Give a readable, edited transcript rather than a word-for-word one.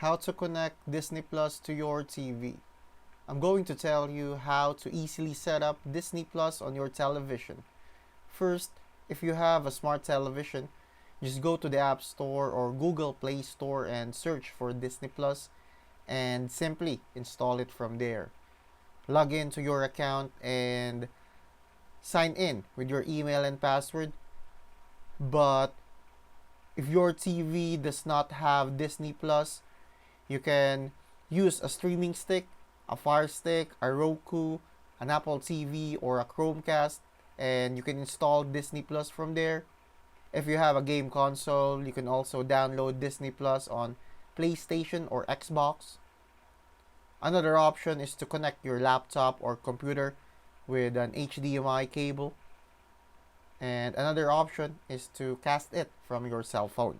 How to connect Disney Plus to your TV. I'm going to tell you how to easily set up Disney Plus on your television. First, if you have a smart television, just go to the App Store or Google Play Store and search for Disney Plus and simply install it from there. Log into your account and sign in with your email and password. But if your TV does not have Disney Plus, you can use a streaming stick, a Fire Stick, a Roku, an Apple TV, or a Chromecast, and you can install Disney Plus from there. If you have a game console, you can also download Disney Plus on PlayStation or Xbox. Another option is to connect your laptop or computer with an HDMI cable. And another option is to cast it from your cell phone.